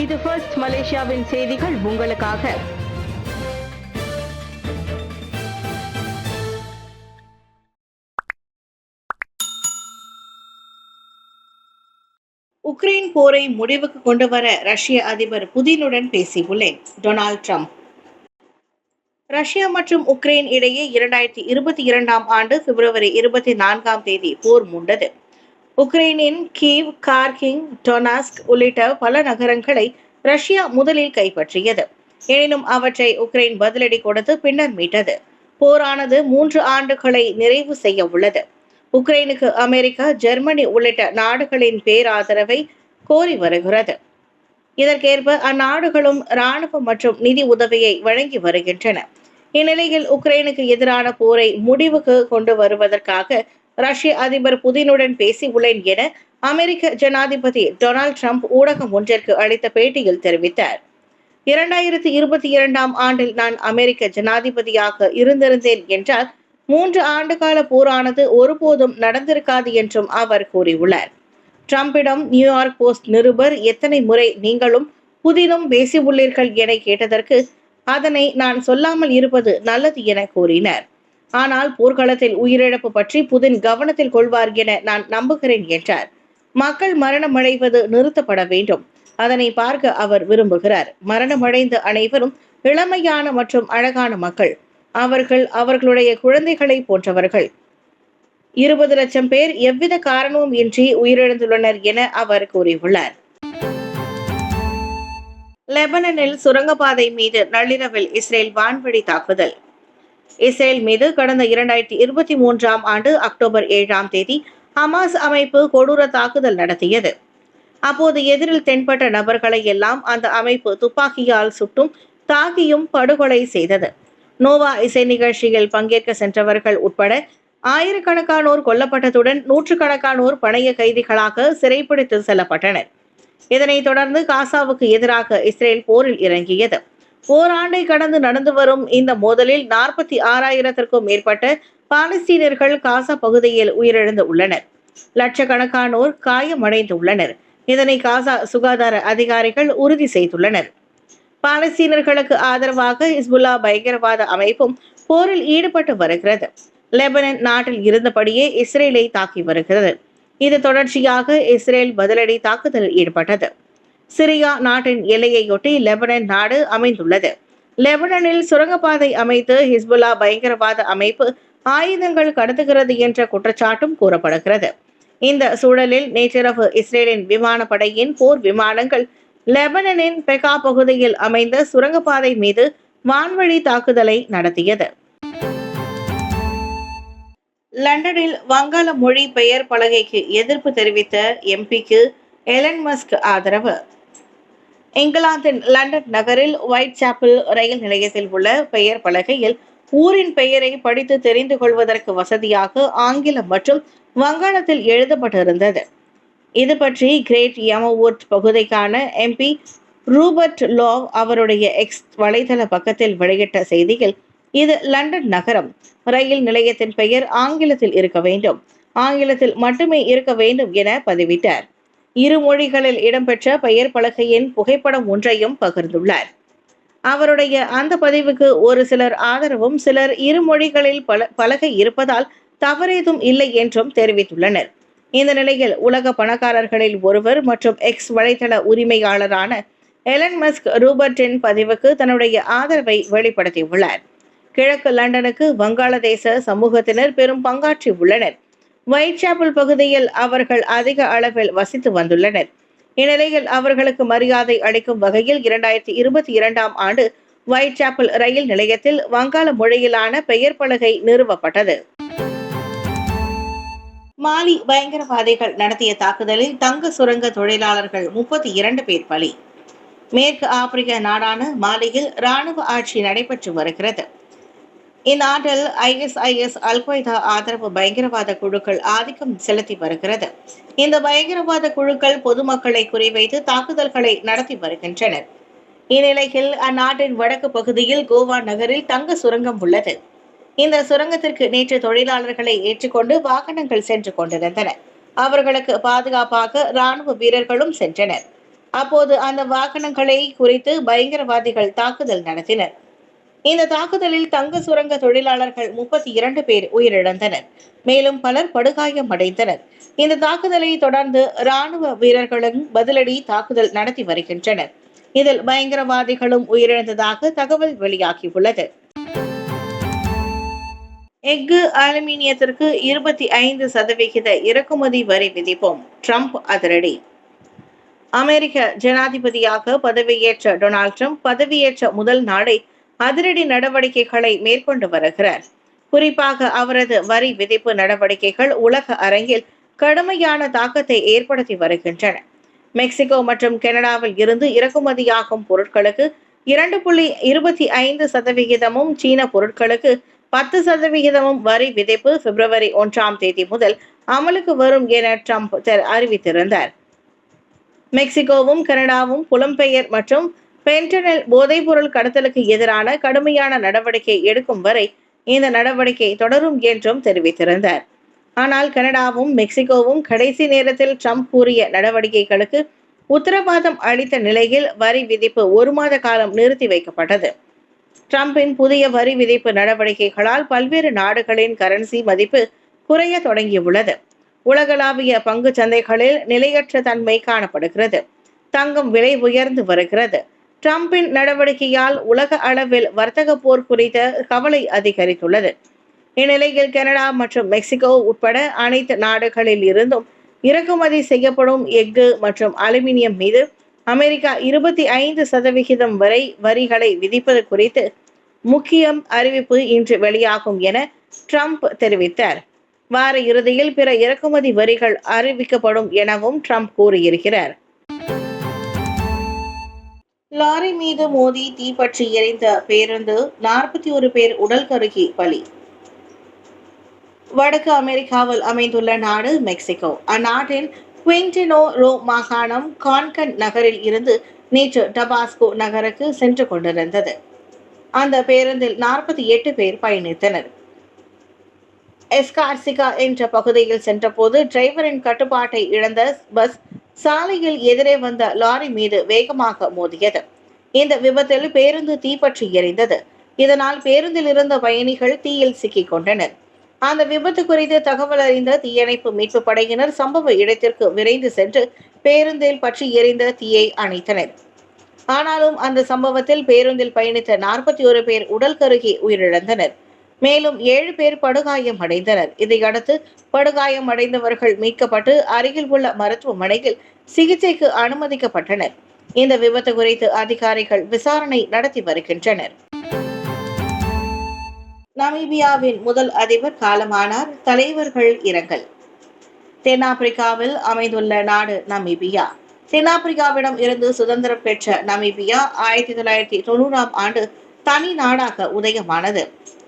இது ஃபர்ஸ்ட் மலேசியாவின் செய்திகள் உங்களுக்காக. உக்ரைன் போரை முடிவுக்கு கொண்டு வர ரஷ்ய அதிபர் புதினுடன் பேசியுள்ளேன். Donald Trump. ரஷ்யா மற்றும் உக்ரைன் இடையே 2022ஆம் ஆண்டு பிப்ரவரி 24ஆம் தேதி போர் மூண்டது. உக்ரைனின் கீவ், கார்கிங், டொனாஸ்க் உள்ளிட்ட பல நகரங்களை ரஷ்யா முதலில் கைப்பற்றியது. எனினும் அவற்றை உக்ரைன் பதிலடி கொடுத்து பின்னர் மீட்டது. போரானது 3 ஆண்டுகளை நிறைவு செய்ய உள்ளது. உக்ரைனுக்கு அமெரிக்கா, ஜெர்மனி உள்ளிட்ட நாடுகளின் பேராதரவை கோரி வருகிறது. இதற்கேற்ப அந்நாடுகளும் இராணுவ மற்றும் நிதி உதவியை வழங்கி வருகின்றன. இந்நிலையில் உக்ரைனுக்கு எதிரான போரை முடிவுக்கு கொண்டு வருவதற்காக ரஷ்ய அதிபர் புதினுடன் பேசியுள்ளேன் என அமெரிக்க ஜனாதிபதி டொனால்ட் ட்ரம்ப் ஊடகம் ஒன்றிற்கு அளித்த பேட்டியில் தெரிவித்தார். 2022ஆம் ஆண்டில் நான் அமெரிக்க ஜனாதிபதியாக இருந்திருந்தேன் என்றால் 3 ஆண்டுகால போரானது ஒருபோதும் நடந்திருக்காது என்றும் அவர் கூறியுள்ளார். ட்ரம்பிடம் நியூயார்க் போஸ்ட் நிருபர் எத்தனை முறை நீங்களும் புதினும் பேசியுள்ளீர்கள் என கேட்டதற்கு அதனை நான் சொல்லாமல் இருப்பது நல்லது என கூறினார். ஆனால் போர்க்களத்தில் உயிரிழப்பு பற்றி புதின் கவனத்தில் கொள்வார் என நான் நம்புகிறேன் என்றார். மக்கள் மரணமடைவது நிறுத்தப்பட வேண்டும். அதனை பார்க்க அவர் விரும்புகிறார். மரணமடைந்த அனைவரும் இளமையான மற்றும் அழகான மக்கள். அவர்கள் அவர்களுடைய குழந்தைகளை போன்றவர்கள். 20 லட்சம் பேர் எவ்வித காரணமும் இன்றி உயிரிழந்துள்ளனர் என அவர் கூறியுள்ளார். லெபனனில் சுரங்கப்பாதை மீது நள்ளிரவில் இஸ்ரேல் வான்வழி தாக்குதல். இஸ்ரேல் மீது கடந்த 2023ஆம் ஆண்டு அக்டோபர் 7ஆம் தேதி ஹமாஸ் அமைப்பு கொடூர தாக்குதல் நடத்தியது. அப்போது எதிரில் தென்பட்ட நபர்களை எல்லாம் அந்த அமைப்பு துப்பாக்கியால் சுட்டும் தாக்கியும் படுகொலை செய்தது. நோவா இசை நிகழ்ச்சியில் பங்கேற்க சென்றவர்கள் உட்பட ஆயிரக்கணக்கானோர் கொல்லப்பட்டதுடன் நூற்றுக்கணக்கானோர் பணைய கைதிகளாக சிறைப்பிடித்து செல்லப்பட்டனர். இதனைத் தொடர்ந்து காசாவுக்கு எதிராக இஸ்ரேல் போரில் இறங்கியது. ஓராண்டை கடந்து நடந்து வரும் இந்த மோதலில் 46,000க்கும் மேற்பட்ட பாலஸ்தீனர்கள் காசா பகுதியில் உயிரிழந்து உள்ளனர். லட்சக்கணக்கானோர் காயமடைந்துள்ளனர். இதனை காசா சுகாதார அதிகாரிகள் உறுதி செய்துள்ளனர். பாலஸ்தீனர்களுக்கு ஆதரவாக ஹிஸ்புல்லா பயங்கரவாத அமைப்பும் போரில் ஈடுபட்டு வருகிறது. லெபனன் நாட்டில் இருந்தபடியே இஸ்ரேலை தாக்கி வருகிறது. இது தொடர்ச்சியாக இஸ்ரேல் பதிலடி தாக்குதலில் ஈடுபட்டது. சிரியா நாட்டின் எல்லையையொட்டி லெபனன் நாடு அமைந்துள்ளது. லெபனனில் சுரங்கப்பாதை அமைத்து ஹிஸ்புல்லா பயங்கரவாத அமைப்பு ஆயுதங்கள் கடத்துகிறது என்ற குற்றச்சாட்டும் கூறப்படுகிறது. இந்த சூழலில் நேற்றிரவு இஸ்ரேலின் விமானப்படையின் போர் விமானங்கள் லெபனனின் பெகா பகுதியில் அமைந்த சுரங்கப்பாதை மீது வான்வழி தாக்குதலை நடத்தியது. லண்டனில் வங்காள மொழி பெயர் பலகைக்கு எதிர்ப்பு தெரிவித்த எம்பிக்கு எலன் மஸ்க் ஆதரவு. இங்கிலாந்தின் லண்டன் நகரில் ஒயிட் சாப்பல் ரயில் நிலையத்தில் உள்ள பெயர் பலகையில் ஊரின் பெயரை படித்து தெரிந்து கொள்வதற்கு வசதியாக ஆங்கிலம் மற்றும் வங்காளத்தில் எழுதப்பட்டிருந்தது. இது பற்றி கிரேட் யமவுட் பகுதிக்கான எம்பி ரூபர்ட் லாவ் அவருடைய எக்ஸ் வலைதள பக்கத்தில் வெளியிட்ட செய்தியில், இது லண்டன் நகரம். ரயில் நிலையத்தின் பெயர் ஆங்கிலத்தில் இருக்க வேண்டும், ஆங்கிலத்தில் மட்டுமே இருக்க வேண்டும் என பதிவிட்டார். 2 மொழிகளில் இடம்பெற்ற பெயர் பலகையின் புகைப்படம் ஒன்றையும் பகிர்ந்துள்ளார். அவருடைய அந்த பதிவுக்கு ஒரு சிலர் ஆதரவும் சிலர் 2 மொழிகளில் பலகை இருப்பதால் தவறேதும் இல்லை என்றும் தெரிவித்துள்ளனர். இந்த நிலையில் உலக பணக்காரர்களில் ஒருவர் மற்றும் எக்ஸ் வலைதள உரிமையாளரான எலன் மஸ்க் ரூபர்ட்டின் பதிவுக்கு தன்னுடைய ஆதரவை வெளிப்படுத்தியுள்ளார். கிழக்கு லண்டனுக்கு வங்காளதேச சமூகத்தினர் பெரும் பங்காற்றி உள்ளனர். ஒயிட் சாப்பல் பகுதியில் அவர்கள் அதிக அளவில் வசித்து வந்துள்ளனர். இந்நிலையில் அவர்களுக்கு மரியாதை அளிக்கும் வகையில் 2022ஆம் ஆண்டு ஒயிட் சாப்பல் ரயில் நிலையத்தில் வங்காள மொழியிலான பெயர் பலகை நிறுவப்பட்டது. மாலி பயங்கரவாதிகள் நடத்திய தாக்குதலில் தங்க சுரங்க தொழிலாளர்கள் 32 பேர் பலி. மேற்கு ஆப்பிரிக்க நாடான மாலியில் இராணுவ ஆட்சி நடைபெற்று வருகிறது. இந்நாட்டில் ISIS அல்-கொய்தா ஆதரவு பயங்கரவாத குழுக்கள் ஆதிக்கம் செலுத்தி வருகிறது. இந்த பயங்கரவாத குழுக்கள் பொதுமக்களை குறிவைத்து தாக்குதல்களை நடத்தி வருகின்றனர். இந்நிலையில் அந்நாட்டின் வடக்கு பகுதியில் கோவா நகரில் தங்க சுரங்கம் உள்ளது. இந்த சுரங்கத்திற்கு நேற்று தொழிலாளர்களை ஏற்றுக்கொண்டு வாகனங்கள் சென்று கொண்டிருந்தன. அவர்களுக்கு பாதுகாப்பாக இராணுவ வீரர்களும் சென்றனர். அப்போது அந்த வாகனங்களை குறித்து பயங்கரவாதிகள் தாக்குதல் நடத்தினர். இந்த தாக்குதலில் தங்க சுரங்க தொழிலாளர்கள் 32 பேர் உயிரிழந்தனர். மேலும் பலர் படுகாயம் அடைந்தனர். இந்த தாக்குதலை தொடர்ந்து ராணுவ வீரர்களும் பதிலடி தாக்குதல் நடத்தி வருகின்றனர். இதில் பயங்கரவாதிகளும் உயிரிழந்ததாக தகவல் வெளியாகியுள்ளது. எஃகு அலுமினியத்திற்கு 25% இறக்குமதி வரி விதிப்போம், ட்ரம்ப் அதிரடி. அமெரிக்க ஜனாதிபதியாக பதவியேற்ற டொனால்ட் ட்ரம்ப் பதவியேற்ற முதல் நாளே அதிரடி நடவடிக்கைகளை மேற்கொண்டு வருகிறார். குறிப்பாக அவரது வரி விதிப்பு நடவடிக்கைகள் உலக அரங்கில் கடுமையான தாக்கத்தை ஏற்படுத்தி வருகின்றன. மெக்சிகோ மற்றும் கனடாவில் இருந்து இறக்குமதியாகும் பொருட்களுக்கு 2.25%, சீன பொருட்களுக்கு 10% வரி விதிப்பு பிப்ரவரி 1 முதல் அமலுக்கு வரும் என ட்ரம்ப் அறிவித்திருந்தார். மெக்சிகோவும் கனடாவும் புலம்பெயர் மற்றும் பென்டனில் போதைப்பொருள் கடத்தலுக்கு எதிரான கடுமையான நடவடிக்கை எடுக்கும் வரை இந்த நடவடிக்கை தொடரும் என்றும் தெரிவித்திருந்தார். ஆனால் கனடாவும் மெக்சிகோவும் கடைசி நேரத்தில் ட்ரம்ப் கூறிய நடவடிக்கைகளுக்கு உத்தரவாதம் அளித்த நிலையில் வரி விதிப்பு 1 மாத காலம் நிறுத்தி வைக்கப்பட்டது. ட்ரம்பின் புதிய வரி விதிப்பு நடவடிக்கைகளால் பல்வேறு நாடுகளின் கரன்சி மதிப்பு குறைய தொடங்கியுள்ளது. உலகளாவிய பங்கு சந்தைகளில் நிலையற்ற தன்மை காணப்படுகிறது. தங்கம் விலை உயர்ந்து வருகிறது. ட்ரம்பின் நடவடிக்கையால் உலக அளவில் வர்த்தக போர் குறித்த கவலை அதிகரித்துள்ளது. இந்நிலையில் கனடா மற்றும் மெக்சிகோ உட்பட அனைத்து நாடுகளில் இருந்தும் இறக்குமதி செய்யப்படும் எஃகு மற்றும் அலுமினியம் மீது அமெரிக்கா 25% வரை வரிகளை விதிப்பது குறித்து முக்கிய அறிவிப்பு இன்று வெளியாகும் என ட்ரம்ப் தெரிவித்தார். வார இறுதியில் பிற இறக்குமதி வரிகள் அறிவிக்கப்படும் எனவும் ட்ரம்ப் கூறியிருக்கிறார். லாரி மீது மோதி தீப்பற்றி எரிந்த பேருந்து, 41 பேர் உடல் கருகி பலி. வடக்கு அமெரிக்காவில் அமைந்துள்ள நாடு மெக்சிகோ. அந்நாட்டின் குயின்டினோ ரோ மாகாணம் கான்கன் நகரில் இருந்து நேற்று டபாஸ்கோ நகருக்கு சென்று கொண்டிருந்தது. அந்த பேருந்தில் 48 பேர் பயணித்தனர். எஸ்கார்சிகா என்ற பகுதியில் சென்றபோது டிரைவரின் கட்டுப்பாட்டை இழந்த பஸ் சாலையில் எதிரே வந்த லாரி மீது வேகமாக மோதியது. இந்த விபத்தில் பேருந்து தீப்பற்றி எரிந்தது. இதனால் பேருந்தில் இருந்த பயணிகள் தீயில் சிக்கிக் கொண்டனர். அந்த விபத்து குறித்து தகவல் அறிந்த தீயணைப்பு மீட்பு படையினர் சம்பவ இடத்திற்கு விரைந்து சென்று பேருந்தில் பற்றி எரிந்த தீயை அணைத்தனர். ஆனாலும் அந்த சம்பவத்தில் பேருந்தில் பயணித்த 41 பேர் உடல் கருகி உயிரிழந்தனர். மேலும் 7 பேர் படுகாயம் அடைந்தனர். இதையடுத்து படுகாயம் அடைந்தவர்கள் மீட்கப்பட்டு அருகில் உள்ள மருத்துவமனையில் சிகிச்சைக்கு அனுமதிக்கப்பட்டனர். இந்த விபத்து குறித்து அதிகாரிகள் விசாரணை நடத்தி வருகின்றனர். நமீபியாவின் முதல் அதிபர் காலமானார். தலைவர்கள் இரங்கல். தென்னாப்பிரிக்காவில் அமைந்துள்ள நாடு நமீபியா. தென்னாப்பிரிக்காவிடம் இருந்து சுதந்திரம் பெற்ற நமீபியா 1990ஆம் ஆண்டு தனி நாடாக உதயமானது.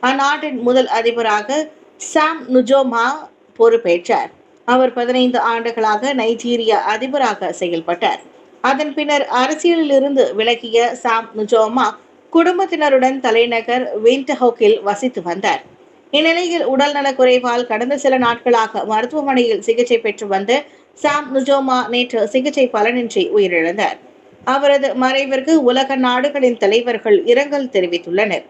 அந்நாட்டின் முதல் அதிபராக சாம் நுஜோமா பொறுப்பேற்றார். அவர் 15 ஆண்டுகளாக நைஜீரிய அதிபராக செயல்பட்டார். அதன் பின்னர் அரசியலில் இருந்து விலகிய சாம் நுஜோமா குடும்பத்தினருடன் தலைநகர் விண்டஹோக்கில் வசித்து வந்தார். இந்நிலையில் உடல்நலக் குறைவால் கடந்த சில நாட்களாக மருத்துவமனையில் சிகிச்சை பெற்று வந்த சாம் நுஜோமா நேற்று சிகிச்சை பலனின்றி உயிரிழந்தார். அவரது மறைவிற்கு உலக நாடுகளின் தலைவர்கள் இரங்கல் தெரிவித்துள்ளனர்.